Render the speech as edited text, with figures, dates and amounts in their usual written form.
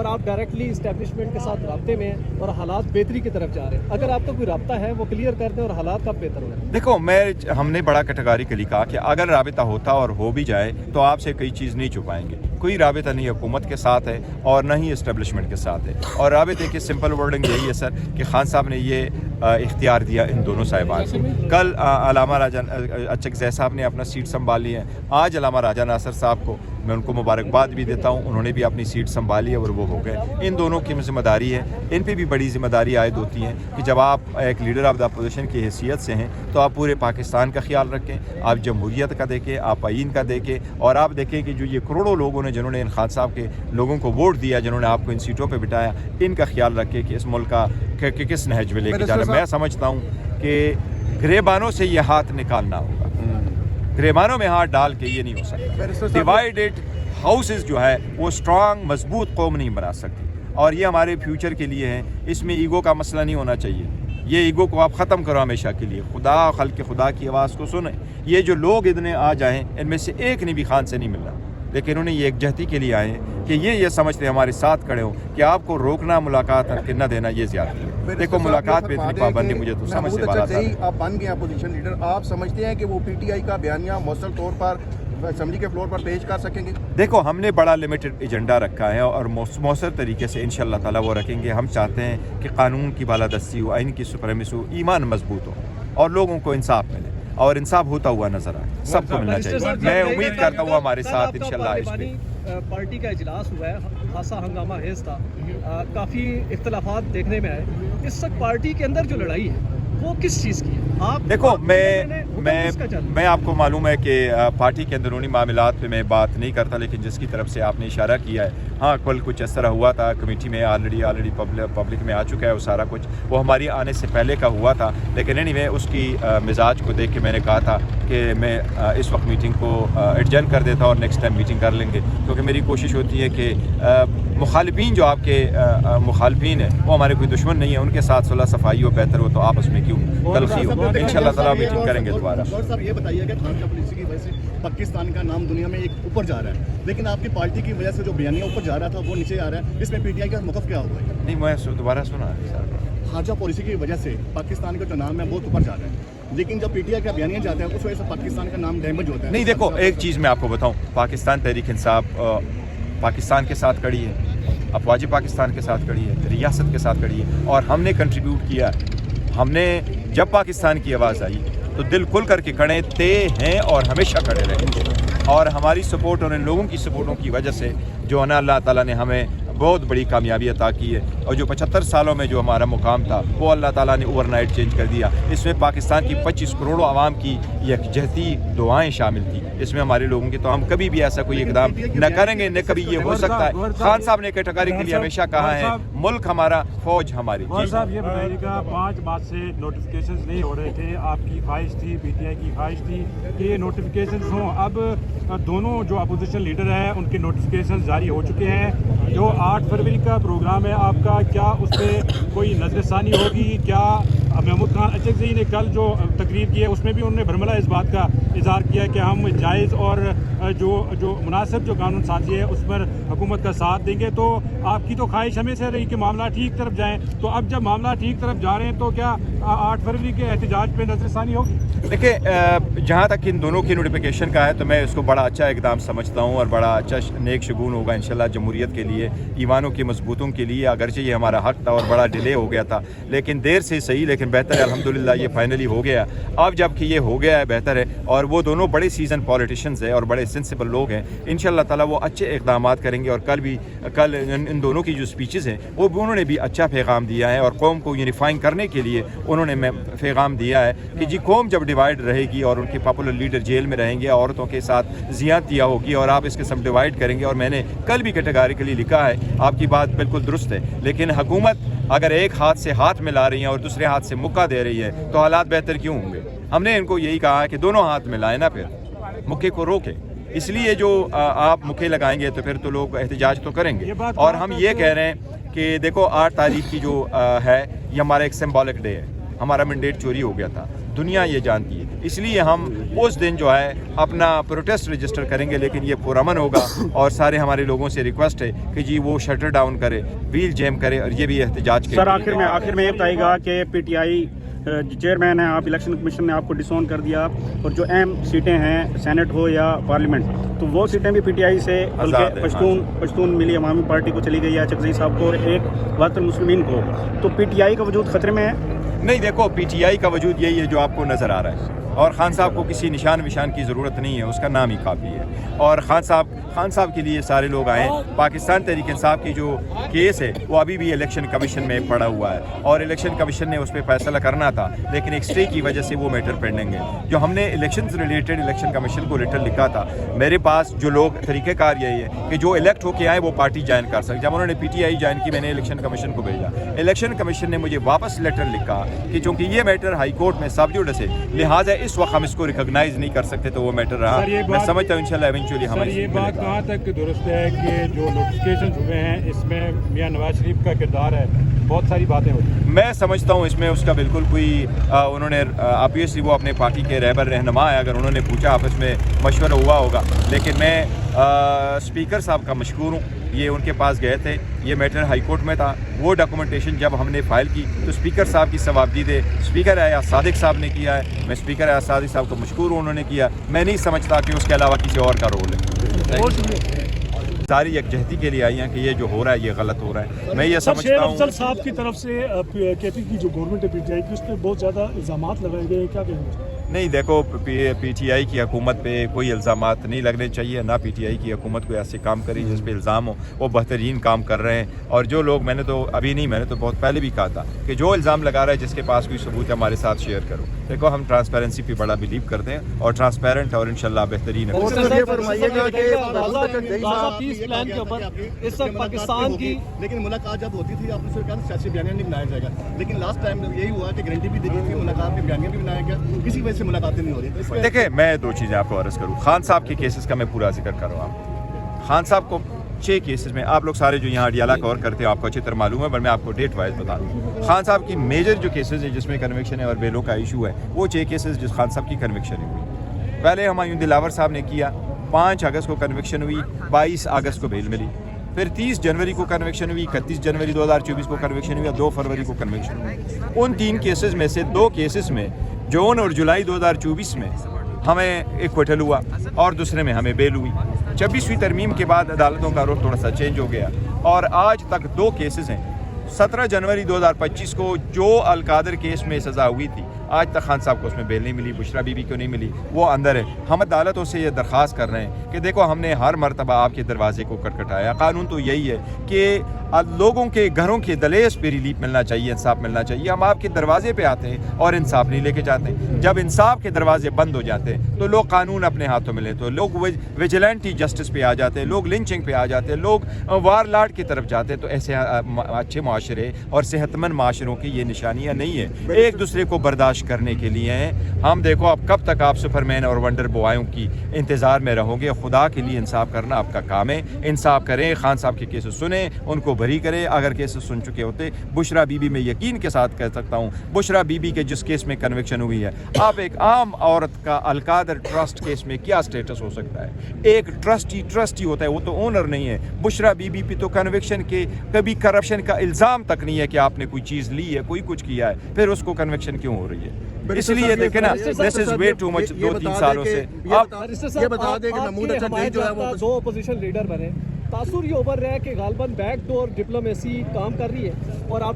اور آپ directly establishment کے ساتھ رابطے میں ہیں اور حالات بہتری کی طرف جا رہے ہیں. اگر آپ کا کوئی رابطہ ہے وہ کلیئر کر دیں اور حالات کب بہتر ہو. دیکھو ہم نے بڑا کیٹیگریکلی کہا کہ اگر رابطہ ہوتا اور ہو بھی جائے تو آپ سے کئی چیز نہیں چھپائیں گے. کوئی رابطہ نہیں حکومت کے ساتھ ہے اور نہ ہی اسٹیبلشمنٹ کے ساتھ ہے. اور رابطے کی سمپل ورڈنگ یہی ہے سر کہ خان صاحب نے یہ اختیار دیا ان دونوں صاحبان کو. کل علامہ راجہ اچکزئی صاحب نے اپنا سیٹ سنبھال لی ہے. آج علامہ راجہ ناصر صاحب کو میں ان کو مبارکباد بھی دیتا ہوں, انہوں نے بھی اپنی سیٹ سنبھالی ہے اور وہ ہو گئے. ان دونوں کی ذمہ داری ہے, ان پہ بھی بڑی ذمہ داری عائد ہوتی ہے کہ جب آپ ایک لیڈر آف دا اپوزیشن کی حیثیت سے ہیں تو آپ پورے پاکستان کا خیال رکھیں, آپ جمہوریت کا دیکھیں, آپ آئین کا دیکھیں, اور آپ دیکھیں کہ جو یہ کروڑوں لوگوں نے جنہوں نے ان خان صاحب کے لوگوں کو ووٹ دیا, جنہوں نے آپ کو ان سیٹوں پہ بٹھایا, ان کا خیال رکھیں کہ اس ملک کا کس نہج میں لے کے جانا. میں سمجھتا ہوں کہ گریبانوں سے یہ ہاتھ نکالنا ہوگا, گریبانوں میں ہاتھ ڈال کے یہ نہیں ہو سکتا. ڈیوائیڈڈ ہاؤسز جو ہے وہ اسٹرانگ مضبوط قوم نہیں بنا سکتی, اور یہ ہمارے فیوچر کے لیے ہیں. اس میں ایگو کا مسئلہ نہیں ہونا چاہیے. یہ ایگو کو آپ ختم کرو ہمیشہ کے لیے. خدا خلق خدا کی آواز کو سنیں. یہ جو لوگ اتنے آ جائیں ان میں سے ایک نے بھی خان سے نہیں ملنا, لیکن انہیں یہ ایک جہتی کے لیے آئے ہیں کہ یہ سمجھتے ہمارے ساتھ کھڑے ہوں کہ آپ کو روکنا, ملاقات کہ نہ دینا, یہ زیادہ ہے. دیکھو ملاقات پہ اتنی پابندی مجھے تو سمجھ سے بالا ہے. آپ بن گئے اپوزیشن لیڈر, آپ سمجھتے ہیں کہ وہ پی ٹی آئی کا بیانیہ مؤثر طور پر اسمبلی کے فلور پر پیش کر سکیں گے؟ دیکھو ہم نے بڑا لمیٹڈ ایجنڈا رکھا ہے اور مؤثر طریقے سے انشاءاللہ تعالیٰ وہ رکھیں گے. ہم چاہتے ہیں کہ قانون کی بالادستی ہو, آئین کی سپریمیسی ہو, ایمان مضبوط ہو اور لوگوں کو انصاف ملے, اور انصاف ہوتا ہوا نظر آئے. سب کو ملنا چاہیے. میں امید کرتا ہوں ہمارے ساتھ انشاءاللہ اس پہ. پارٹی کا اجلاس ہوا ہے, خاصا ہنگامہ خیز تھا, کافی اختلافات دیکھنے میں آئے. اس وقت پارٹی کے اندر جو لڑائی ہے وہ کس چیز کی ہے؟ آپ دیکھو میں آپ کو معلوم ہے کہ پارٹی کے اندرونی معاملات پہ میں بات نہیں کرتا, لیکن جس کی طرف سے آپ نے اشارہ کیا ہے, ہاں کل کچھ اس طرح ہوا تھا کمیٹی میں, آلریڈی پبلک میں آ چکا ہے وہ سارا کچھ. وہ ہماری آنے سے پہلے کا ہوا تھا, لیکن اینی اس کی مزاج کو دیکھ کے میں نے کہا تھا کہ میں اس وقت میٹنگ کو ایڈجرن کر دیتا اور نیکسٹ ٹائم میٹنگ کر لیں گے, کیونکہ میری کوشش ہوتی ہے کہ مخالفین جو آپ کے مخالفین ہیں وہ ہمارے کوئی دشمن نہیں ہے, ان کے ساتھ صلح صفائی ہو, بہتر ہو, تو آپس میں کیوں تلخی ہو. انشاءاللہ تعالیٰ میٹنگ کریں گے دوبارہ. صاحب یہ بتائیے کہ خان کا پالیسی کی وجہ سے پاکستان کا نام دنیا میں ایک اوپر جا رہا ہے, لیکن آپ کی پارٹی کی وجہ سے جو بیانیہ اوپر جا رہا تھا وہ نیچے آ رہا ہے. اس میں پی ٹی آئی کا موقف کیا ہوا ہے؟ نہیں میں دوبارہ سنا, خارجہ پالیسی کی وجہ سے پاکستان کا جو نام ہے بہت اوپر جا رہا ہے, لیکن جب پی ٹی آئی کا بیانیہ جاتا ہے اس وجہ سے پاکستان کا نام ڈیمیج ہوتا ہے. نہیں دیکھو ایک چیز میں آپ کو بتاؤں, پاکستان تحریک انصاف پاکستان کے ساتھ کھڑی ہے, افواج پاکستان کے ساتھ کھڑی ہے, ریاست کے ساتھ کھڑی ہے, اور ہم نے کنٹریبیوٹ کیا. ہم نے جب پاکستان کی آواز آئی تو دل کھل کر کے کھڑے تھے ہیں اور ہمیشہ کھڑے رہیں گے. اور ہماری سپورٹ اور ان لوگوں کی سپورٹوں کی وجہ سے جو ہے نا اللہ تعالیٰ نے ہمیں بہت بڑی کامیابی عطا کی ہے, اور جو 75 سالوں میں جو ہمارا مقام تھا وہ اللہ تعالیٰ نے اوور نائٹ چینج کر دیا. اس میں پاکستان کی 25 کروڑوں عوام کی یکجہتی دعائیں شامل تھیں اس میں ہمارے لوگوں کی. تو ہم کبھی بھی ایسا کوئی اقدام نہ کریں گے, نہ کبھی یہ ہو سکتا ہے. خان صاحب نے کیٹیگری کے لیے ہمیشہ کہا ہے ملک ہمارا, فوج ہماری. صاحب یہ بتائیے گا 5 مارچ سے نوٹیفیکیشنز نہیں ہو رہے تھے, آپ کی خواہش تھی, پی ٹی آئی کی خواہش تھی کہ یہ نوٹیفیکیشنز ہوں. اب دونوں جو اپوزیشن لیڈر ہیں ان کے نوٹیفیکیشنز جاری ہو چکے ہیں. جو 8 فروری کا پروگرام ہے آپ کا, کیا اس پہ کوئی نظر ثانی ہوگی؟ کیا محمود خان اچکزئی نے کل جو تقریر کی ہے اس میں بھی انہوں نے برملا اس بات کا اظہار کیا کہ ہم جائز اور جو مناسب جو قانون سازی ہے اس پر حکومت کا ساتھ دیں گے. تو آپ کی تو خواہش ہمیشہ رہی کہ معاملہ ٹھیک طرف جائیں, تو اب جب معاملہ ٹھیک طرف جا رہے ہیں تو کیا 8 فروری کے احتجاج پہ نظر ثانی ہوگی؟ دیکھیں جہاں تک ان دونوں کی نوٹیفیکیشن کا ہے تو میں اس کو بڑا اچھا اقدام سمجھتا ہوں, اور بڑا اچھا نیک شگون ہوگا انشاءاللہ جمہوریت کے لیے, ایوانوں کی مضبوطوں کے لیے. اگرچہ یہ ہمارا حق تھا اور بڑا ڈیلے ہو گیا تھا, لیکن دیر سے صحیح, لیکن بہتر ہے الحمدللہ یہ فائنلی ہو گیا. اب جب کہ یہ ہو گیا ہے بہتر ہے, اور وہ دونوں بڑے سیزن پولیٹیشینز ہیں اور بڑے سینسیبل لوگ ہیں. انشاءاللہ تعالیٰ وہ اچھے اقدامات کریں گے, اور کل ان دونوں کی جو سپیچز ہیں وہ بھی انہوں نے بھی اچھا پیغام دیا ہے, اور قوم کو یونیفائنگ کرنے کے لیے انہوں نے پیغام دیا ہے کہ جی قوم جب ڈیوائڈ رہے گی اور ان کے پاپولر لیڈر جیل میں رہیں گے, عورتوں کے ساتھ زیادتیاں ہوگی, اور آپ اس قسم ڈیوائڈ کریں گے. اور میں نے کل بھی کیٹیگریکلی لکھا ہے, آپ کی بات بالکل درست ہے, لیکن حکومت اگر ایک ہاتھ سے ہاتھ ملا رہی ہے اور دوسرے ہاتھ سے مکہ دے رہی ہے تو حالات بہتر کیوں ہوں گے؟ ہم نے ان کو یہی کہا ہے کہ دونوں ہاتھ ملائیں نا, پھر مکے کو روکیں. اس لیے جو آپ مکے لگائیں گے تو پھر تو لوگ احتجاج تو کریں گے. اور ہم یہ کہہ رہے ہیں کہ دیکھو 8 تاریخ کی جو ہے یہ ہمارا ایک سمبولک ڈے ہے. ہمارا مینڈیٹ چوری ہو گیا تھا, دنیا یہ جانتی ہے. اس لیے ہم اس دن جو ہے اپنا پروٹیسٹ رجسٹر کریں گے, لیکن یہ پرامن ہوگا, اور سارے ہمارے لوگوں سے ریکویسٹ ہے کہ جی وہ شٹر ڈاؤن کرے, ویل جیم کرے, اور یہ بھی احتجاج کرے. سر آخر میں یہ بتائے گا کہ پی ٹی آئی چیئرمین ہیں آپ, الیکشن کمیشن نے آپ کو ڈسون کر دیا, اور جو اہم سیٹیں ہیں سینٹ ہو یا پارلیمنٹ, تو وہ سیٹیں بھی پی ٹی آئی سے پشتون ملی عوامی پارٹی کو چلی گئی ہے, چکزئی صاحب کو, اور ایک وحدت المسلمین کو. تو پی ٹی آئی کا وجود خطرے میں ہے؟ نہیں, دیکھو پی ٹی آئی کا وجود یہی ہے جو آپ کو نظر آ رہا ہے, اور خان صاحب کو کسی نشان وشان کی ضرورت نہیں ہے, اس کا نام ہی کافی ہے. اور خان صاحب کے لیے سارے لوگ آئے ہیں. پاکستان تحریک انصاف کی جو کیس ہے وہ ابھی بھی الیکشن کمیشن میں پڑا ہوا ہے, اور الیکشن کمیشن نے اس پہ فیصلہ کرنا تھا, لیکن ایک اسٹے کی وجہ سے وہ میٹر پینڈنگ ہے. جو ہم نے الیکشن سے ریلیٹڈ الیکشن کمیشن کو لیٹر لکھا تھا, میرے پاس جو لوگ طریقہ کار یہی ہے کہ جو الیکٹ ہو کے آئے وہ پارٹی جوائن کر سکتے. جب انہوں نے پی ٹی آئی جوائن کی, میں نے الیکشن کمیشن کو بھیجا, الیکشن کمیشن نے مجھے واپس لیٹر لکھا کہ چونکہ یہ میٹر ہائی کورٹ میں سب جوڈس ہے, لہٰذا اس وقت ہم اس کو ریکگنائز نہیں کر سکتے, تو وہ میٹر رہا. میں سمجھتا ہوں انشاءاللہ ایونچولی ہمیں یہ بات کہاں تک درست ہے کہ جو نوٹیفکیشن ہوئے ہیں اس میں میاں نواز شریف کا کردار ہے؟ بہت ساری باتیں ہوتی ہیں. میں سمجھتا ہوں اس میں اس کا بالکل کوئی انہوں نے آبویسلی وہ اپنے پارٹی کے رہبر رہنما ہے, اگر انہوں نے پوچھا آپس میں مشورہ ہوا ہوگا, لیکن میں اسپیکر صاحب کا مشکور ہوں. یہ ان کے پاس گئے تھے, یہ میٹر ہائی کورٹ میں تھا, وہ ڈاکومنٹیشن جب ہم نے فائل کی تو اسپیکر صاحب کی ثوابدید اسپیکر اعیاض صادق صاحب نے کیا ہے. میں اسپیکر اعیاض صادق صاحب کو مشکور ہوں, انہوں نے کیا. میں نہیں سمجھتا کہ اس کے علاوہ کسی اور کا رول ہے. ساری یکجہتی کے لیے آئی ہیں کہ یہ جو ہو رہا ہے یہ غلط ہو رہا ہے. میں یہ سمجھتا ہوں افضل صاحب کی طرف سے کہتی کی جو گورنمنٹ ہے پی ٹی آئی کی, اس پہ بہت زیادہ الزامات لگائے گئے ہیں, کیا کہیں گے؟ نہیں, دیکھو پی ٹی آئی کی حکومت پہ کوئی الزامات نہیں لگنے چاہیے, نہ پی ٹی آئی کی حکومت کوئی ایسے کام کری جس پہ الزام ہو. وہ بہترین کام کر رہے ہیں, اور جو لوگ, میں نے تو بہت پہلے بھی کہا تھا کہ جو الزام لگا رہا ہے جس کے پاس کوئی ثبوت ہے ہمارے ساتھ شیئر کرو. دیکھو ہم ٹرانسپیرنسی پہ بڑا بلیو کرتے ہیں, اور ٹرانسپیرنٹ اور انشاءاللہ بہترین ہے. لیکن ملاقات جب ہوتی تھی آپ نے کہا سیاسی بیانیہ نہیں بنایا جائے گا, لیکن لاسٹ ٹائم یہی ہوا کہ گارنٹی بھی دی گئی تھی, ملاقات کے بیانیہ بھی بنایا گیا, کسی وجہ سے ملاقاتیں نہیں ہو رہی. دیکھیں, میں دو چیزیں آپ کو عرض کروں. خان صاحب کے کیسز کا میں پورا ذکر کر رہا ہوں. خان صاحب کو 6 کیسز میں, آپ لوگ سارے جو یہاں اڈیالہ کور کرتے ہیں آپ کو اچھی طرح معلوم ہے, پر میں آپ کو ڈیٹ وائز بتا دوں. خان صاحب کی میجر جو کیسز ہیں جس میں کنوکشن ہے اور بیلوں کا ایشو ہے, وہ 6 کیسز جس خان صاحب کی کنوکشن ہوئی. پہلے ہمایوں دلاور صاحب نے کیا, 5 اگست کو کنوکشن ہوئی, 22 اگست کو بیل ملی. پھر 30 جنوری کو کنوکشن ہوئی, 31 جنوری 2024 کو کنوکشن ہوئی, اور 2 فروری کو کنوکشن ہوئی. ان 3 کیسز میں سے 2 کیسز میں جون اور جولائی 2024 میں ہمیں ایکویٹل ہوا, اور دوسرے میں ہمیں بیل ہوئی. 26ویں ترمیم کے بعد عدالتوں کا رخ تھوڑا سا چینج ہو گیا, اور آج تک 2 کیسز ہیں. 17 جنوری 2025 کو جو القادر کیس میں سزا ہوئی تھی, آج تک خان صاحب کو اس میں بیل نہیں ملی, بشرا بی بی کو نہیں ملی, وہ اندر ہے. ہم عدالتوں سے یہ درخواست کر رہے ہیں کہ دیکھو ہم نے ہر مرتبہ آپ کے دروازے کو کٹکھٹایا. قانون تو یہی ہے کہ لوگوں کے گھروں کے دہلیز پہ ریلیف ملنا چاہیے, انصاف ملنا چاہیے. ہم آپ کے دروازے پہ آتے ہیں اور انصاف نہیں لے کے جاتے ہیں. جب انصاف کے دروازے بند ہو جاتے ہیں تو لوگ قانون اپنے ہاتھوں میں لیتے, تو لوگ ویجیلنٹی جسٹس پہ آ جاتے ہیں, لوگ لنچنگ پہ آ جاتے ہیں, لوگ وار لاٹ کی طرف جاتے ہیں. تو ایسے اچھے معاشرے اور صحت مند معاشروں کی یہ نشانیاں نہیں ہیں, ایک دوسرے کو برداشت کرنے کے لیے ہیں. ہم دیکھو اب کب تک آپ سپر مین اور ونڈر بوائوں کی انتظار میں رہو گے؟ خدا کے لیے انصاف کرنا آپ کا کام ہے. انصاف کریں, خان صاحب کے کیسز سنیں, ان کو بری کریں. اگر کیسز سن چکے ہوتے, بشرا بی بی میں یقین کے ساتھ کہہ سکتا ہوں, بشرا بی بی کے جس کیس میں کنوکشن ہوئی ہے, آپ ایک عام عورت کا القادر ٹرسٹ کیس میں کیا سٹیٹس ہو سکتا ہے؟ ایک ٹرسٹی ہوتا ہے, وہ تو اونر نہیں ہے. بشرا بی بی پہ تو کنوکشن کے کبھی کرپشن کا الزام تک نہیں ہے کہ آپ نے کوئی چیز لی ہے, کوئی کچھ کیا ہے, پھر اس کو کنوکشن کیوں ہو رہی ہے؟ اس لیے دیکھیں نا, دس از وے ٹو مچ. 2-3 سالوں سے آپ یہ بتا دیں کہ محمود اچھا جو ہے وہ 2 اپوزیشن لیڈر بنے, تاثر یہ ابھر رہا ہے کہ غالباً بیک ڈور ڈپلومیسی کام کر رہی ہے, اور آپ